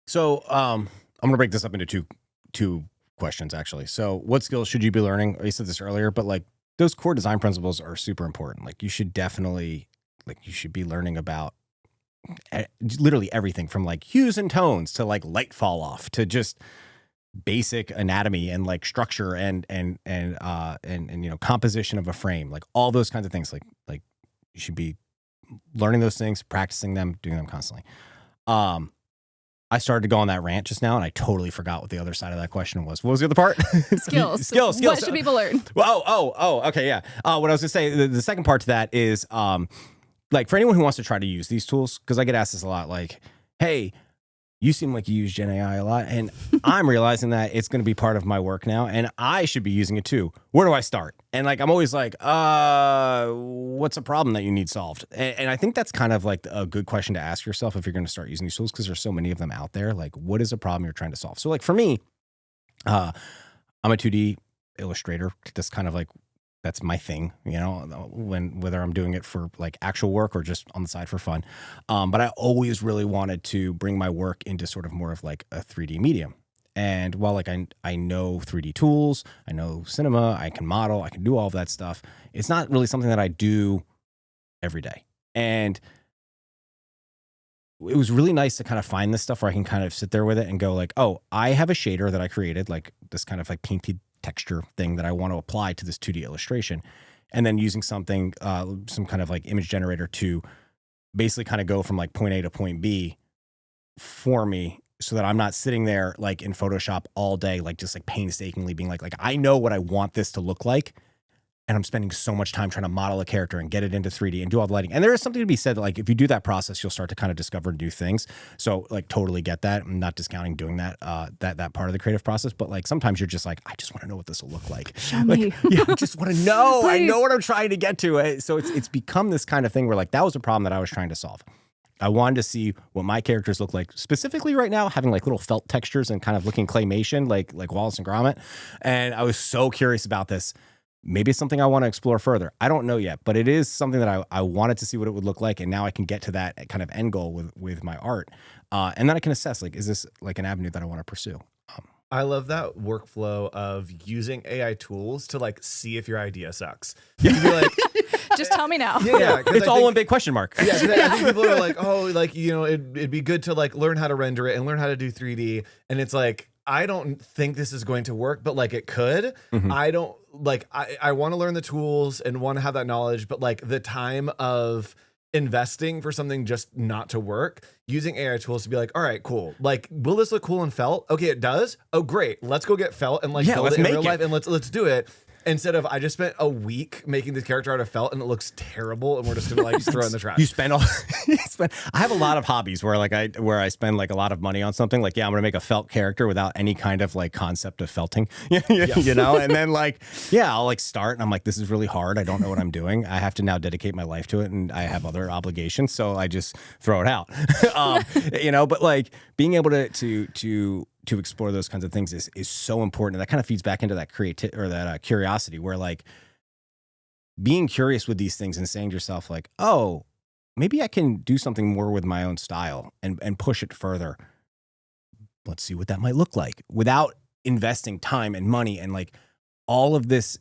B: So I'm going to break this up into two questions, actually. So what skills should you be learning? You said this earlier, but like those core design principles are super important. Like you should definitely, you should be learning about literally everything from like hues and tones to like light fall off to just basic anatomy and like structure and composition of a frame, like all those kinds of things. Like you should be learning those things, practicing them, doing them constantly. I started to go on that rant just now, and I totally forgot what the other side of that question was. What was the other part?
A: Skills.
B: Skills.
A: What should people learn?
B: Okay, yeah. What I was gonna say, the second part to that is, like for anyone who wants to try to use these tools, because I get asked this a lot, like, hey, you seem like you use Gen AI a lot, and I'm realizing that it's going to be part of my work now, and I should be using it too. Where do I start? And like, I'm always like, what's a problem that you need solved? And I think that's kind of like a good question to ask yourself if you're going to start using these tools, because there's so many of them out there. Like, what is a problem you're trying to solve? So like for me, I'm a 2D illustrator. That's kind of like, that's my thing, whether I'm doing it for like actual work or just on the side for fun. But I always really wanted to bring my work into sort of more of like a 3D medium. And while like I know 3D tools, I know cinema, I can model, I can do all of that stuff, it's not really something that I do every day. And it was really nice to kind of find this stuff where I can kind of sit there with it and go like, oh, I have a shader that I created, like this kind of like painted texture thing that I want to apply to this 2D illustration. And then using something, some kind of like image generator to basically kind of go from like point A to point B for me, so that I'm not sitting there like in Photoshop all day, like just like painstakingly being like I know what I want this to look like. And I'm spending so much time trying to model a character and get it into 3D and do all the lighting. And there is something to be said that like if you do that process, you'll start to kind of discover new things. So like totally get that. I'm not discounting doing that that part of the creative process. But like sometimes you're just like, I just want to know what this will look like.
A: Show me.
B: Yeah, I just want to know.
A: Please.
B: I know what I'm trying to get to. So it's become this kind of thing where like that was a problem that I was trying to solve. I wanted to see what my characters look like, specifically right now, having like little felt textures and kind of looking claymation like Wallace and Gromit. And I was so curious about this. Maybe it's something I want to explore further. I don't know yet, but it is something that I wanted to see what it would look like. And now I can get to that kind of end goal with my art. And then I can assess, like, is this like an avenue that I want to pursue?
C: I love that workflow of using AI tools to like see if your idea sucks.
B: Yeah.
C: To be like,
A: Just tell me now.
C: yeah,
B: It's all one big question mark.
C: Yeah, 'cause I think people are like, oh, like, it'd be good to like learn how to render it and learn how to do 3D. And it's like, I don't think this is going to work, but like it could. I don't like, I want to learn the tools and want to have that knowledge, but like the time of investing for something just not to work, using AI tools to be like, all right, cool. Like, will this look cool in felt? Okay, it does. Oh, great. Let's go get felt and like build
B: let's
C: it in
B: make
C: real
B: it.
C: life and let's do it. Instead of, I just spent a week making this character out of felt and it looks terrible and we're just gonna like throw it in the trash.
B: You spend all. I have a lot of hobbies where I spend like a lot of money on something. Like, yeah, I'm gonna make a felt character without any kind of like concept of felting. And then like, yeah, I'll like start and I'm like, this is really hard. I don't know what I'm doing. I have to now dedicate my life to it, and I have other obligations, so I just throw it out. But like being able to explore those kinds of things is so important. And that kind of feeds back into that curiosity, where like being curious with these things and saying to yourself like, oh, maybe I can do something more with my own style and push it further. Let's see what that might look like without investing time and money and like all of this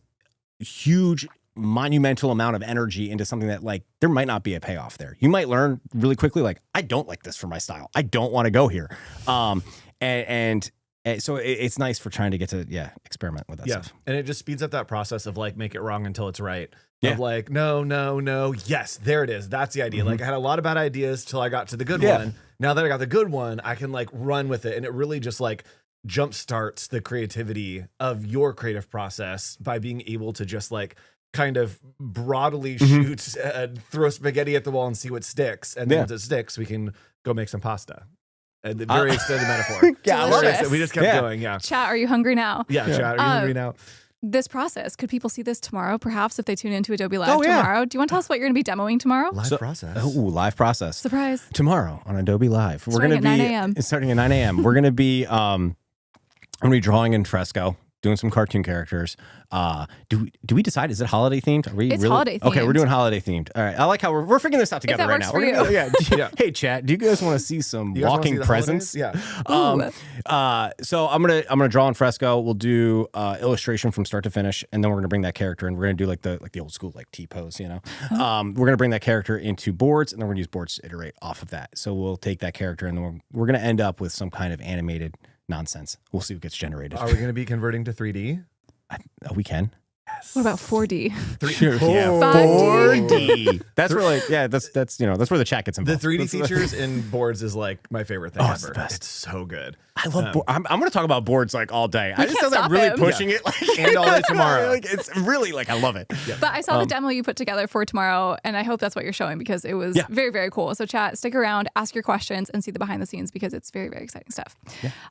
B: huge monumental amount of energy into something that like there might not be a payoff there. You might learn really quickly, like, I don't like this for my style. I don't want to go here. And So it's nice for trying to get to experiment with that stuff.
C: And it just speeds up that process of like make it wrong until it's right.
B: Yeah.
C: Of like, no, yes, there it is. That's the idea. Like I had a lot of bad ideas till I got to the good
B: Yeah.
C: one. Now that I got the good one, I can like run with it. And it really just like jump starts the creativity of your creative process by being able to just like kind of broadly shoot, throw spaghetti at the wall and see what sticks. And then once it sticks, we can go make some pasta. A very extended metaphor.
A: Yeah, I love it.
C: We just kept going. Yeah.
A: Chat, are you hungry now?
C: Yeah, chat, are you hungry now?
A: This process, could people see this tomorrow, perhaps, if they tune into Adobe Live tomorrow? Do you want to tell us what you're going to be demoing tomorrow?
C: Live process.
B: Live process.
A: Surprise.
B: Tomorrow on Adobe Live.
A: Starting at 9 a.m.
B: It's starting at 9 a.m. We're going to be I'm going to be drawing in fresco, doing some cartoon characters. Do we decide? Is it holiday themed? Are we
A: It's holiday themed.
B: Okay, we're doing holiday themed. All right. I like how we're figuring this out together
A: that
B: right
A: works
B: now.
A: for
B: We're gonna-
A: you.
B: yeah. Hey, chat. Do you guys want to see some
C: You guys wanna see
B: walking
C: the
B: presents?
C: holidays? Yeah.
B: So I'm gonna draw in fresco. We'll do illustration from start to finish, and then we're gonna bring that character and we're gonna do like the old school like T pose. We're gonna bring that character into boards, and then we're gonna use boards to iterate off of that. So we'll take that character, and then we're gonna end up with some kind of animated nonsense. We'll see what gets generated.
C: Are we going to be converting to 3D?
B: We can.
A: What about 4D?
B: Sure. Yeah. 4D. That's where that's where the chat gets
C: The
B: involved.
C: 3D features in boards is like my favorite thing
B: it's
C: ever.
B: the best.
C: It's so good.
B: I love I'm going to talk about boards like all day. I just
A: can't
B: feel that
A: stop
B: really
A: him.
B: pushing it like
C: And all day tomorrow.
B: Like, it's really like I love it.
A: But I saw the demo you put together for tomorrow, and I hope that's what you're showing because it was very, very cool. So chat, stick around, ask your questions, and see the behind the scenes because it's very, very exciting stuff.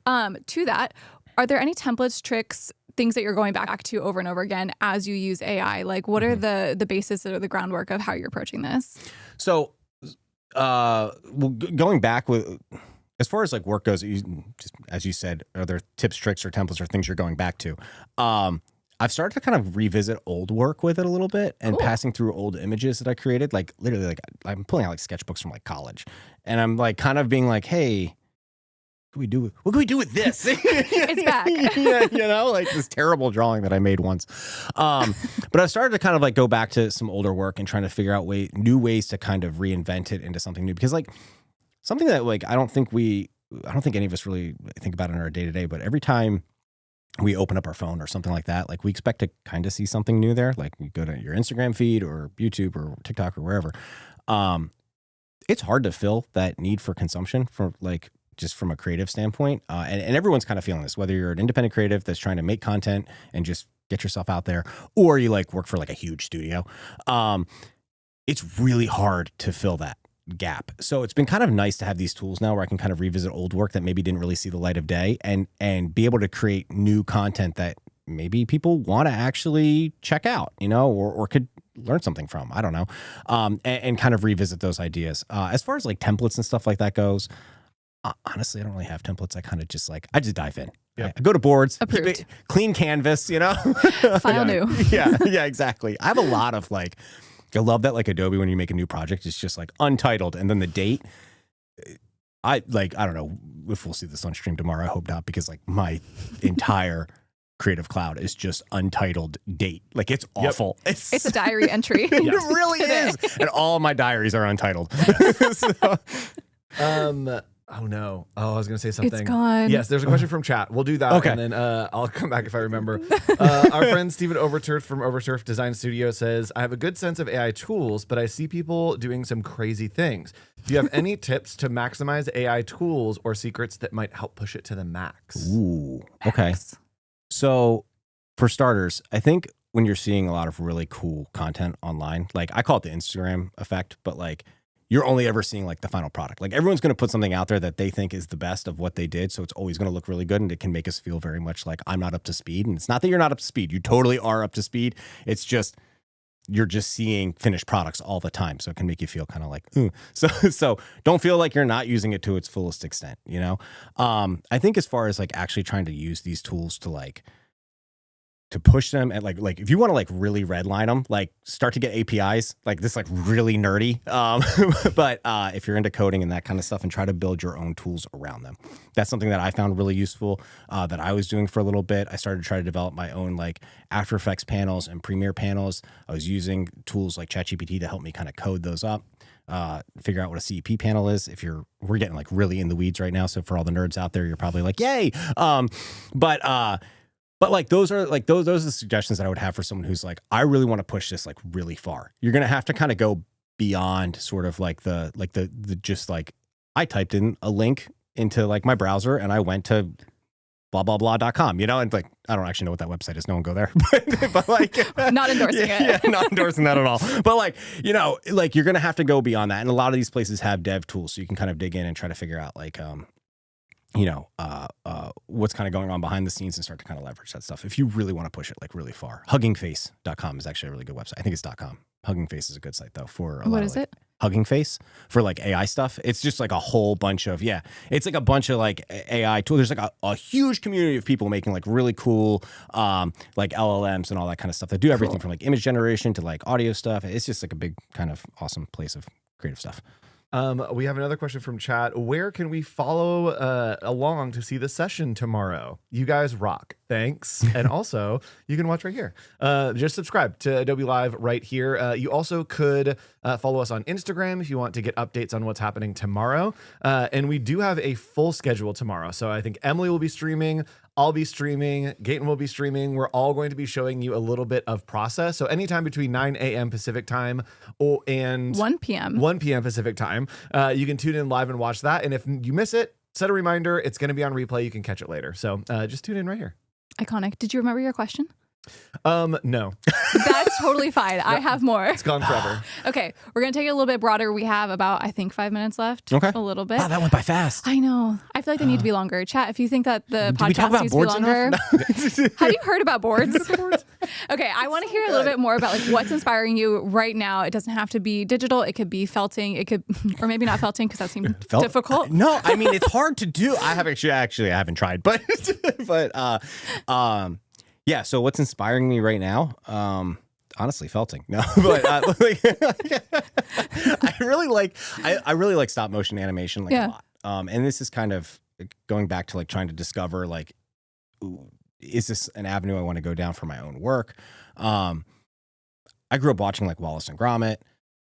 A: To that, are there any templates, tricks, things that you're going back to over and over again as you use AI? Like what are the basis or the groundwork of how you're approaching this?
B: So going back with as far as like work goes, just as you said, are there tips, tricks, or templates or things you're going back to? I've started to kind of revisit old work with it a little bit and passing through old images that I created. Like literally, like I'm pulling out like sketchbooks from like college, and I'm like kind of being like, hey, what can we do with this?
A: It's back.
B: Like this terrible drawing that I made once. But I've started to kind of like go back to some older work and trying to figure out new ways to kind of reinvent it into something new. Because like something that like I don't think any of us really think about in our day to day, but every time we open up our phone or something like that, like we expect to kind of see something new there. Like you go to your Instagram feed or YouTube or TikTok or wherever. It's hard to fill that need for consumption for like just from a creative standpoint. And everyone's kind of feeling this, whether you're an independent creative that's trying to make content and just get yourself out there, or you like work for like a huge studio. It's really hard to fill that gap. So it's been kind of nice to have these tools now where I can kind of revisit old work that maybe didn't really see the light of day and be able to create new content that maybe people want to actually check out, or could learn something from. I don't know. And kind of revisit those ideas. As far as like templates and stuff like that goes, honestly, I don't really have templates. I kind of just I just dive in.
C: Yep.
B: I go to boards,
A: Approved.
B: clean canvas,
A: File new.
B: Yeah, exactly. I have a lot of I love that like Adobe, when you make a new project, it's just like untitled and then the date. I don't know if we'll see this on stream tomorrow. I hope not, because like my entire Creative Cloud is just untitled date. Like it's awful.
C: Yep.
A: It's a diary entry.
B: It really is. And all my diaries are untitled.
C: Oh no. Oh, I was gonna say something.
A: It's gone.
C: Yes, there's a question from chat. We'll do that.
B: Okay.
C: And then I'll come back if I remember. Our friend Stephen Overturf from Overturf Design Studio says, I have a good sense of AI tools, but I see people doing some crazy things. Do you have any tips to maximize AI tools or secrets that might help push it to the max?
B: Ooh. Okay. So for starters, I think when you're seeing a lot of really cool content online, like I call it the Instagram effect, but like you're only ever seeing like the final product. Like everyone's going to put something out there that they think is the best of what they did. So it's always going to look really good. And it can make us feel very much like I'm not up to speed. And it's not that you're not up to speed. You totally are up to speed. It's just, you're just seeing finished products all the time. So it can make you feel kind of like, ooh. So don't feel like you're not using it to its fullest extent. I think as far as like actually trying to use these tools to push them and like if you want to like really redline them, like start to get APIs, like this like really nerdy. But if you're into coding and that kind of stuff, and try to build your own tools around them. That's something that I found really useful, that I was doing for a little bit. I started to try to develop my own like After Effects panels and Premiere panels. I was using tools like ChatGPT to help me kind of code those up. figure out what a CEP panel is. We're getting like really in the weeds right now. So for all the nerds out there, you're probably like, yay. But like those are the suggestions that I would have for someone who's like, I really want to push this like really far. You're going to have to kind of go beyond sort of like the just like, I typed in a link into like my browser and I went to blah, blah, blah.com, and like, I don't actually know what that website is. No one go there, but like,
A: not endorsing it.
B: Yeah, not endorsing that at all. But like, like you're going to have to go beyond that. And a lot of these places have dev tools. So you can kind of dig in and try to figure out like, what's kind of going on behind the scenes and start to kind of leverage that stuff. If you really want to push it like really far, huggingface.com is actually a really good website. I think it's .com. Hugging Face is a good site though for
A: what is it?
B: Hugging Face for like AI stuff. It's just like a whole bunch of it's like a bunch of like AI tools. There's like a huge community of people making like really cool like LLMs and all that kind of stuff that do everything from like image generation to like audio stuff. It's just like a big kind of awesome place of creative stuff.
C: We have another question from chat. Where can we follow along to see the session tomorrow? You guys rock. Thanks. And also, you can watch right here. Just subscribe to Adobe Live right here. You also could follow us on Instagram if you want to get updates on what's happening tomorrow. And we do have a full schedule tomorrow. So I think Emily will be streaming. I'll be streaming. Gaten will be streaming. We're all going to be showing you a little bit of process. So anytime between 9 a.m. Pacific time and
A: 1 p.m.
C: 1 p.m. Pacific time, you can tune in live and watch that. And if you miss it, set a reminder. It's going to be on replay. You can catch it later. So just tune in right here.
A: Iconic. Did you remember your question?
C: No.
A: That's totally fine. I have more.
C: It's gone forever.
A: Okay. We're going to take it a little bit broader. We have about, I think, 5 minutes left.
B: Okay.
A: A little bit.
B: Wow, that went by fast.
A: I know. I feel like they need to be longer. Chat, if you think that the
B: Did we talk
A: podcast
B: about
A: needs to be
B: boards
A: longer.
B: enough?
A: Have you heard about boards? Okay. I want to hear a little bit more about like what's inspiring you right now. It doesn't have to be digital. It could be felting. It could, or maybe not felting because that seems difficult.
B: No, I mean, it's hard to do. I have actually, I haven't tried, but yeah. So what's inspiring me right now? Honestly, felting. No, but I really like stop motion animation a lot. And this is kind of going back to like trying to discover like, is this an avenue I want to go down for my own work? I grew up watching like Wallace and Gromit.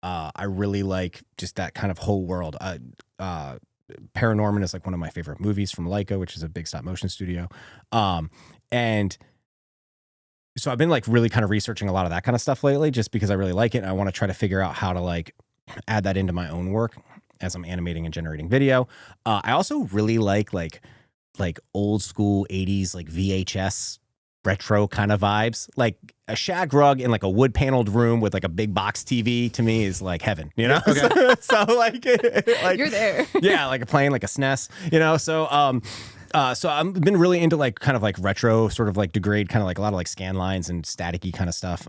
B: I really like just that kind of whole world. Paranorman is like one of my favorite movies from Leica, which is a big stop motion studio. And so I've been like really kind of researching a lot of that kind of stuff lately, just because I really like it. And I want to try to figure out how to like add that into my own work as I'm animating and generating video. I also really like old school 80s, like VHS retro kind of vibes. Like a shag rug in like a wood paneled room with like a big box TV to me is like heaven, Okay. so like
A: you're there.
B: Yeah. Like playing like a SNES, so I've been really into like kind of like retro sort of like degrade kind of like a lot of like scan lines and staticky kind of stuff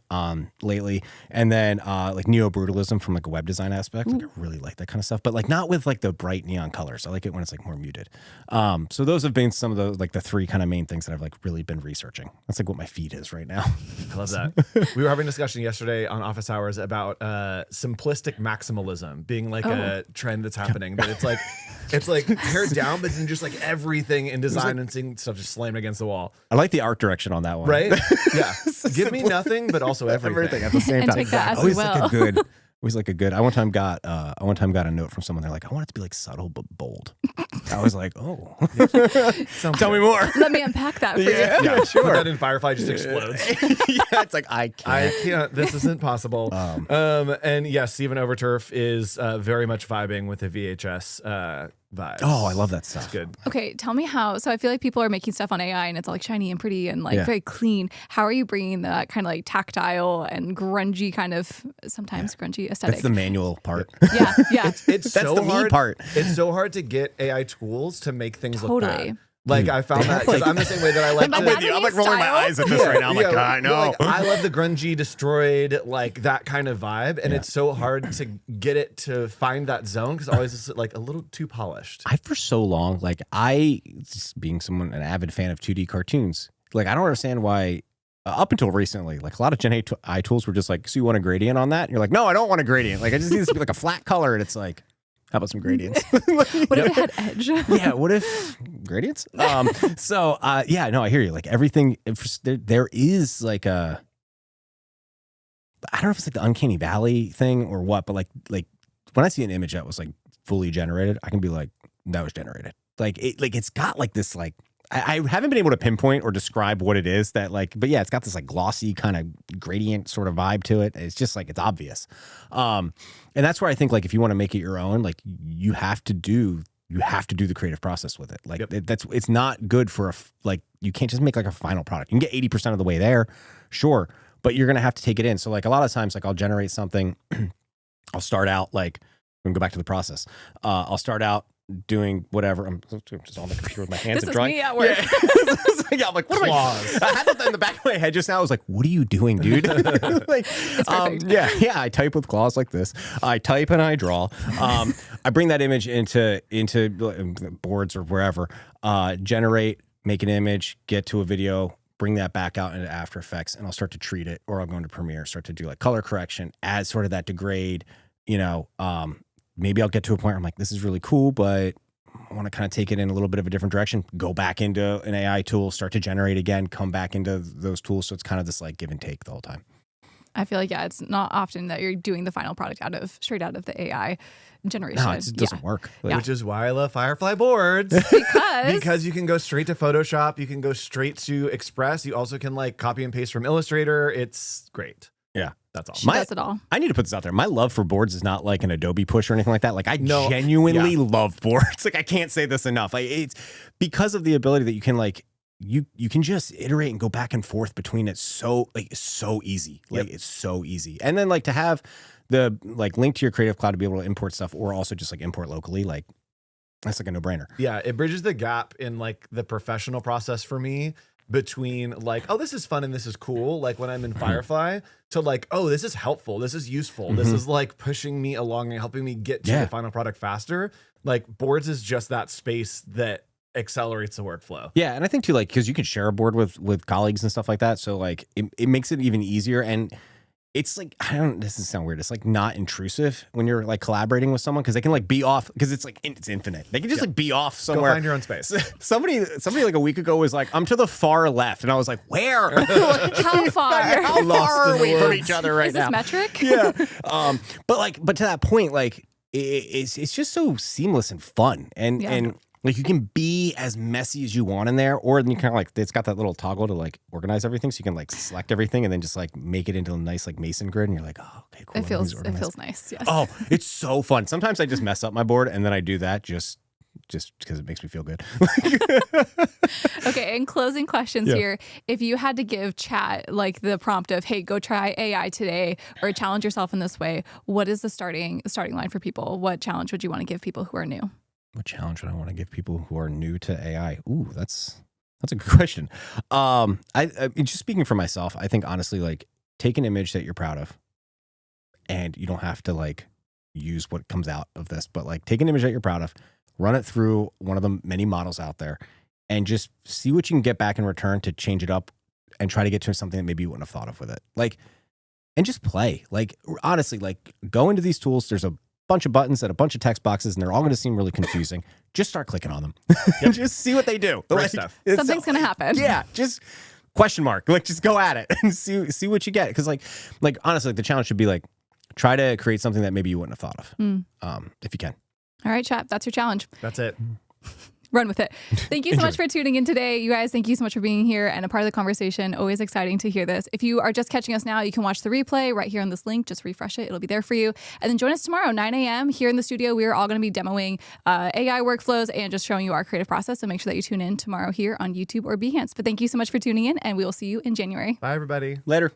B: lately. And then like neo-brutalism from like a web design aspect. Like I really like that kind of stuff, but like not with like the bright neon colors. I like it when it's like more muted. So those have been some of the like the three kind of main things that I've like really been researching. That's like what my feed is right now.
C: I love that. We were having a discussion yesterday on Office Hours about simplistic maximalism being like a trend that's happening. But it's like pared down, but then just like everything in design and seeing stuff just slammed against the wall.
B: I like the art direction on that one.
C: Right? Yeah. Give me nothing, but also everything
B: at the same
A: and
B: time.
A: Take that as
B: always
A: well.
B: like a good. Always like a good. I one time got a note from someone. They're like, I want it to be like subtle but bold. I was like, oh, tell me more.
A: Let me unpack that for you.
C: Yeah, sure. Put that in Firefly, just explodes.
B: Yeah, it's like I can't.
C: This isn't possible. And yes, Stephen Overturf is very much vibing with the VHS vibes.
B: Oh, I love that stuff.
C: It's good.
A: Okay, tell me how. So I feel like people are making stuff on AI and it's all like shiny and pretty and like very clean. How are you bringing that kind of like tactile and grungy kind of sometimes grungy aesthetic?
B: That's the manual part.
A: Yeah.
C: It's
B: That's
C: so
B: the me
C: hard.
B: part.
C: It's so hard to get AI tools to make things look
A: Totally.
C: bad. Like I found that because I'm the same way that I like.
A: I'm with you.
B: I'm like rolling my eyes at this right now. I'm like, I know.
C: Like, I love the grungy, destroyed, like that kind of vibe, and it's so hard to get it to find that zone because always it's like a little too polished.
B: For so long, like just being an avid fan of 2D cartoons, like I don't understand why. Up until recently, like a lot of Gen AI tools were just like, so you want a gradient on that? And you're like, no, I don't want a gradient. Like I just need this to be like a flat color, and it's like, how about some gradients?
A: What if it had edge?
B: Yeah, what if gradients? So yeah, no, I hear you. Like everything, there is like a, I don't know if it's like the uncanny valley thing or what, but like when I see an image that was like fully generated, I can be like, that was generated. Like it's got like this like I haven't been able to pinpoint or describe what it is that like, but yeah, it's got this like glossy kind of gradient sort of vibe to it. It's just like, it's obvious. And that's where I think like, if you want to make it your own, like you have to do the creative process with it. Like it's not good for like, you can't just make like a final product. You can get 80% of the way there. Sure. But you're going to have to take it in. So like a lot of times, like I'll generate something, I'll start out like, I'm going to go back to the process. I'll start out doing whatever. I'm just on the computer with my hands and drawing.
A: This is me at work.
B: Yeah, I'm like, what am I had that in the back of my head just now. I was like, what are you doing, dude? Like,
A: it's perfect.
B: Yeah. I type with claws like this. I type and I draw. I bring that image into boards or wherever. Generate, make an image, get to a video, bring that back out into After Effects, and I'll start to treat it, or I'll go into Premiere, start to do like color correction, add sort of that degrade. Maybe I'll get to a point where I'm like, this is really cool, but I want to kind of take it in a little bit of a different direction, go back into an AI tool, start to generate again, come back into those tools. So it's kind of this like give and take the whole time.
A: I feel like, it's not often that you're doing the final product straight out of the AI generation.
B: No, it just doesn't work.
C: Which is why I love Firefly boards. Because you can go straight to Photoshop. You can go straight to Express. You also can like copy and paste from Illustrator. It's great.
B: Yeah.
C: That's all.
A: She does it all.
B: I need to put this out there. My love for boards is not like an Adobe push or anything like that. Like I genuinely love boards. Like I can't say this enough. Like it's because of the ability that you can like you can just iterate and go back and forth between it. So like it's so easy. Like it's so easy. And then like to have the like link to your Creative Cloud to be able to import stuff, or also just like import locally. Like that's like a no brainer.
C: Yeah, it bridges the gap in like the professional process for me between like, oh, this is fun and this is cool, like when I'm in Firefly, to like, oh, this is helpful, this is useful, this is like pushing me along and helping me get to the final product faster. Like boards is just that space that accelerates the workflow.
B: Yeah, and I think too, like, because you can share a board with colleagues and stuff like that, so like it makes it even easier. And it's like, this doesn't sound weird, it's like not intrusive when you're like collaborating with someone, because they can like be off, because it's like it's infinite. They can just like be off somewhere.
C: Go find your own space.
B: Somebody like a week ago was like, I'm to the far left, and I was like, where?
A: How far?
B: How far are we from each other right now?
A: Is this metric?
B: Yeah. But to that point, like it's just so seamless and fun, and like you can be as messy as you want in there, or then you kind of like, it's got that little toggle to like organize everything, so you can like select everything and then just like make it into a nice like Mason grid, and you're like, oh, okay, cool.
A: It feels nice. Yes.
B: Oh, it's so fun. Sometimes I just mess up my board, and then I do that just because it makes me feel good.
A: Okay, and closing questions here. If you had to give chat like the prompt of, hey, go try AI today, or challenge yourself in this way, what is the starting line for people? What challenge would you want to give people who are new?
B: What challenge would I want to give people who are new to AI? Ooh, that's a good question. I just speaking for myself, I think honestly, like take an image that you're proud of, and you don't have to like use what comes out of this, but like take an image that you're proud of, run it through one of the many models out there, and just see what you can get back in return to change it up and try to get to something that maybe you wouldn't have thought of with it. Like, and just play. Like honestly, like go into these tools. There's a bunch of buttons and a bunch of text boxes, and they're all going to seem really confusing. Just start clicking on them. Just see what they do.
C: Right stuff.
A: Something's going to happen.
B: Yeah, just question mark. Like just go at it and see what you get. Because like honestly, the challenge should be like try to create something that maybe you wouldn't have thought of, if you can.
A: All right, chat. That's your challenge.
C: That's it.
A: Run with it. Thank you so much for tuning in today. You guys, thank you so much for being here and a part of the conversation. Always exciting to hear this. If you are just catching us now, you can watch the replay right here on this link. Just refresh it. It'll be there for you. And then join us tomorrow, 9 a.m. here in the studio. We are all going to be demoing AI workflows and just showing you our creative process. So make sure that you tune in tomorrow here on YouTube or Behance. But thank you so much for tuning in, and we will see you in January.
C: Bye, everybody.
B: Later.